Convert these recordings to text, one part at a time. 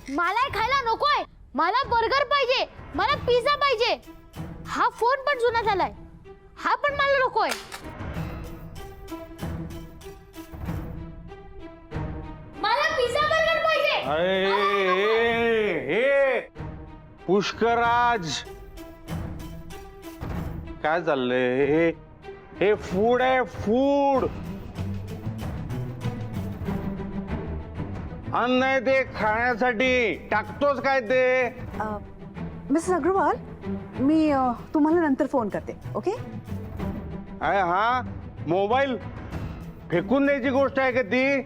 मला खायला नकोय, मला बर्गर पाहिजे, मला पिझ्झा पाहिजे. हा फोन पण जुना झालाय, हा पण मला नकोय. मला पिझ्झा बर्गर पाहिजे. हे पुष्कराज, काय चाललंय? हे फूड आहे, फूड. अन्न आहे ते खाण्यासाठी. टाकतोच काय ते? मिसेस अग्रवाल, मी तुम्हाला नंतर फोन करते. ओके? अरे हा मोबाईल फेकून द्यायची गोष्ट आहे का ती?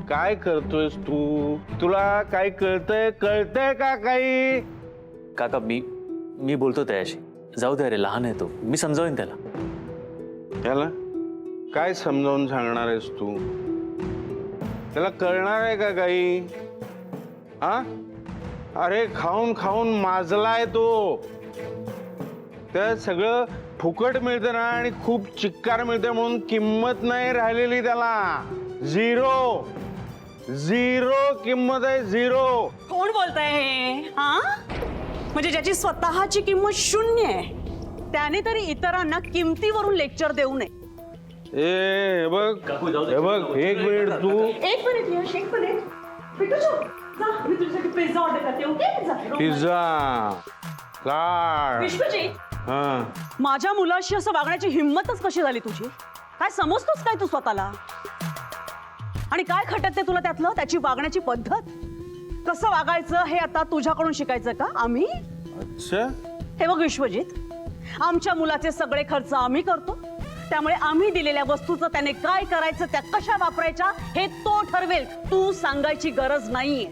काय करतोयस तू? तुला काय कळतंय का काही? काका मी बोलतो त्याशी. जाऊ दे रे, लहान आहे तो, मी समजावेन त्याला. त्याला काय समजावून सांगणार आहेस तू? त्याला कळणार आहे का काही? हा, अरे खाऊन खाऊन माजलाय तो. त्या सगळं फुकट मिळतं ना, आणि खूप चिक्कार मिळते म्हणून किंमत नाही राहिलेली त्याला. झिरो किंमत आहे, झिरो. कोण बोलताय हे? हा, म्हणजे ज्याची स्वतःची किंमत शून्य आहे त्याने तरी इतरांना किमतीवरून लेक्चर देऊ नये. हे बघ, एक मिनिट तू. एक मिनिट यश, एक मिनिट. पिकूचू, जा, मी तुझ्यासाठी पिझ्झा ऑर्डर करते. ओके? पिझ्झा काय? विश्वजीत, हा, माझ्या मुलाशी असं वागण्याची हिंमतच कशी झाली तुझी? काय समजतोस काय तू स्वतःला? आणि काय खटकते तुला त्यातलं? त्याची वागण्याची पद्धत, कसं वागायचं हे आता तुझ्याकडून शिकायचं का आम्ही? अच्छा. हे बघ विश्वजित, आमच्या मुलाचे सगळे खर्च आम्ही करतो, त्यामुळे आम्ही दिलेल्या वस्तूचं त्याने काय करायचं, त्या कशा वापरायच्या हे तो ठरवेल. तू सांगायची गरज नाहीये.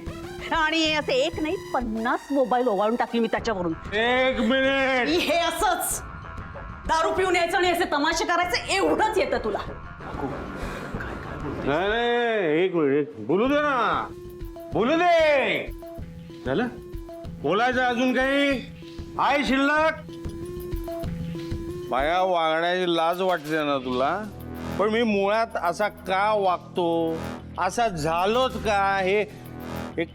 आणि असे एक नाही 50 मोबाईल ओवाळून टाकली मी त्याच्यावरून. एक मिनिट. हे असंच दारू पिऊन यायचं आणि असे तमाशे करायचं एवढंच येतं तुला. नाही, एक मिनिट बोलू दे ना, बोलू दे. झालं बोलायचं? अजून काही आहे शिल्लक? माझ्या वागण्याची लाज वाटते ना तुला? पण मी मुळात असा का वागतो, असा झालोच का, हे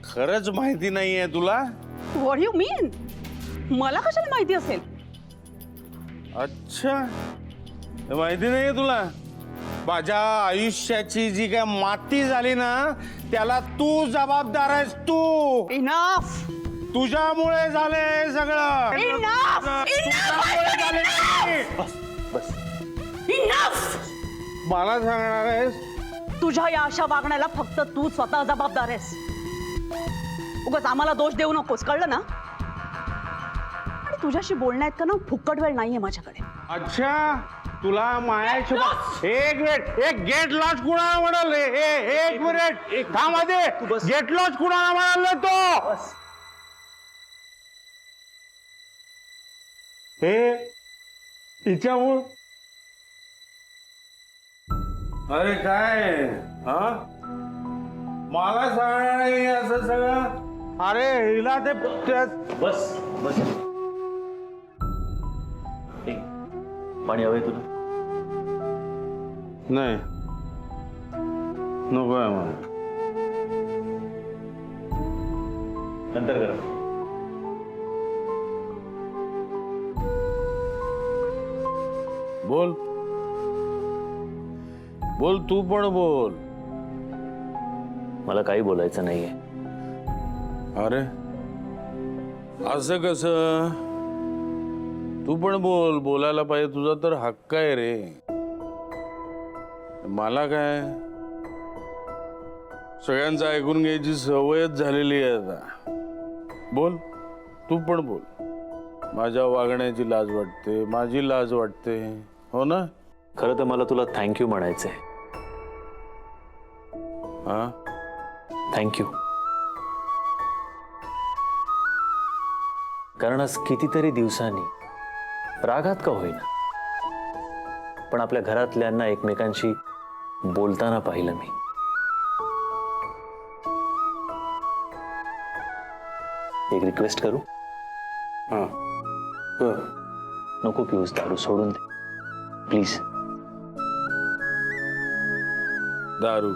खरंच माहिती नाहीये तुला? व्हॉट यू मीन? मला कशाला माहिती असेल? अच्छा, हे माहिती नाहीये तुला? माझ्या आयुष्याची जी काय माती झाली ना, त्याला तू जबाबदार आहेस. तू. इनफ. तुझ्यामुळे झालंय सगळं. Enough! तुझ्यामुळे झालंय. इनफ. मला सांगणार आहेस? तुझ्या या अशा वागण्याला फक्त तू स्वतः जबाबदार आहेस. उगाच आम्हाला दोष देऊ नकोस, कळलं ना? आणि तुझ्याशी बोलण्यात का ना फुकट वेळ नाहीये माझ्याकडे. अच्छा, तुला मायाशी एक मिनिट, एक गेट लॉस कुणाला म्हणाले? एक मिनिट थांब आधी. गेट लॉस कुणाला म्हणाले तो? हे तिच्यामुळ. अरे काय हा, मला सांगणार नाही असं सगळं? अरे हिला ते बस बस. पाणी हवंय तुला? नाही, नको आहे मला. नंतर करा. बोल बोल, तू पण बोल. मला काही बोलायचं नाहीये. अरे असं कसं? तू पण बोल, बोलायला पाहिजे, तुझा तर हक्क आहे रे. मला काय, सगळ्यांचं ऐकून घ्यायची सवयच झालेली आहे आता. बोल, तू पण बोल. माझ्या वागण्याची लाज वाटते, माझी लाज वाटते, हो ना? खरं तर मला तुला थँक्यू म्हणायचंय. हा, थँक्यू. कारण आज कितीतरी दिवसांनी, रागात का होईना, पण आपल्या घरातल्यांना एकमेकांशी बोलताना पाहिलं मी. एक रिक्वेस्ट करू? हा, नको पिऊस, दारू सोडून दे प्लीज. दारू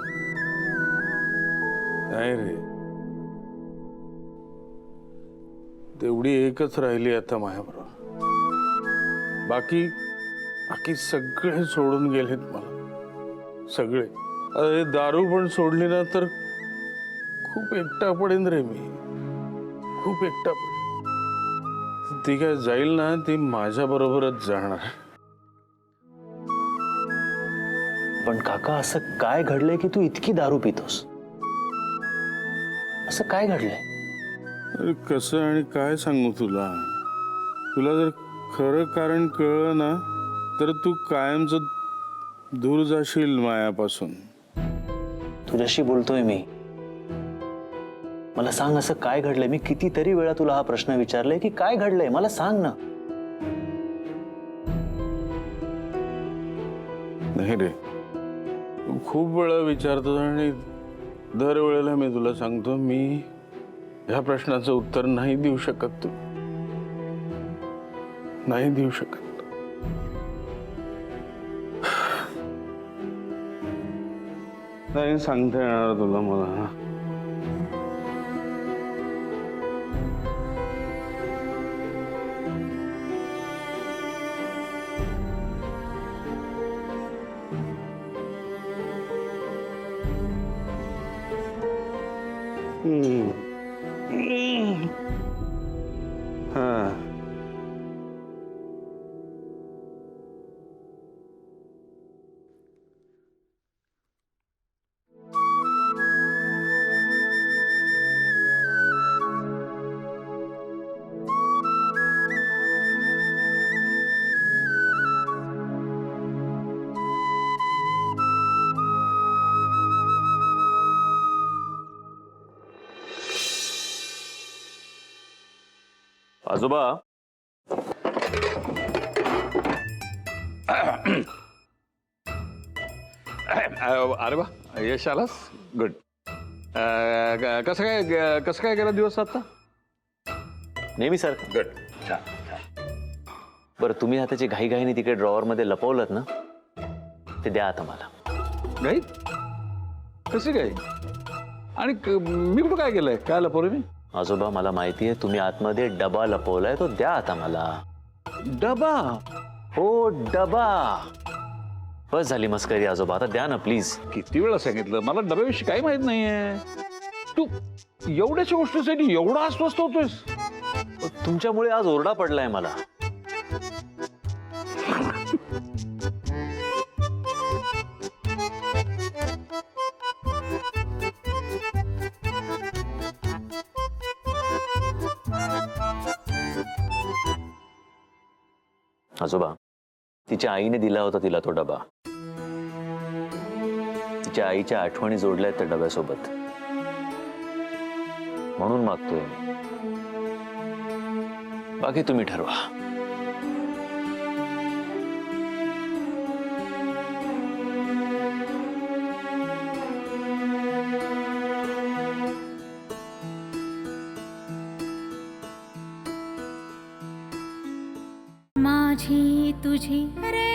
नाही रे, तेवढी एकच राहिली आता माझ्याबरोबर. बाकी बाकी सगळे सोडून गेलेत मला, सगळे. आता हे दारू पण सोडली ना तर खूप एकटा पडेन रे मी, खूप एकटा पडेन. ती काय जाईल ना, ती माझ्या बरोबरच जाणार. पण काका, असं काय घडलंय की तू इतकी दारू पितोस? असं काय घडलंय? अरे कसं आणि काय सांगू तुला. तुला जर खरं कारण कळलं ना तर तू कायमच दूर जाशील मायापासून. तुझ्याशी बोलतोय मी. मला सांग, असं काय घडलंय? मी कितीतरी वेळा तुला हा प्रश्न विचारलाय की काय घडलंय, मला सांग ना. नाही रे, तू खूप वेळा विचारतो आणि दर वेळेला मी तुला सांगतो, मी ह्या प्रश्नाचं उत्तर नाही देऊ शकत. तू नाही देऊ शकत. नाही सांगता येणार तुला मला. हा. आजोबा, अरे वा, यश आलास. गुड. कसं काय गेला दिवस आता? नेहमी सर. गुड. छान. बरं, तुम्ही आता जे घाईघाईने तिकडे ड्रॉवर मध्ये लपवलं ना, ते द्या आता मला. नाही कशी काय? आणि मी कुठं काय केलंय? काय लपवलं मी? आजोबा, मला माहितीये तुम्ही आतमध्ये डबा लपवलाय, तो द्या आता मला. डबा? हो, डबा. बस झाली मस्करी आजोबा, आता द्या ना प्लीज. किती वेळा सांगितलं, मला डब्याविषयी काही माहित नाहीये. तू एवढ्याच्या गोष्टीसाठी एवढा अस्वस्थ होतोयस? तुमच्यामुळे आज ओरडा पडलाय मला. आजोबा, तिच्या आईने दिला होता तिला तो डबा. तिच्या आईच्या आठवणी जोडल्या त्या डब्यासोबत, म्हणून मागतोय मी. बाकी तुम्ही ठरवा. माझी तुझी रे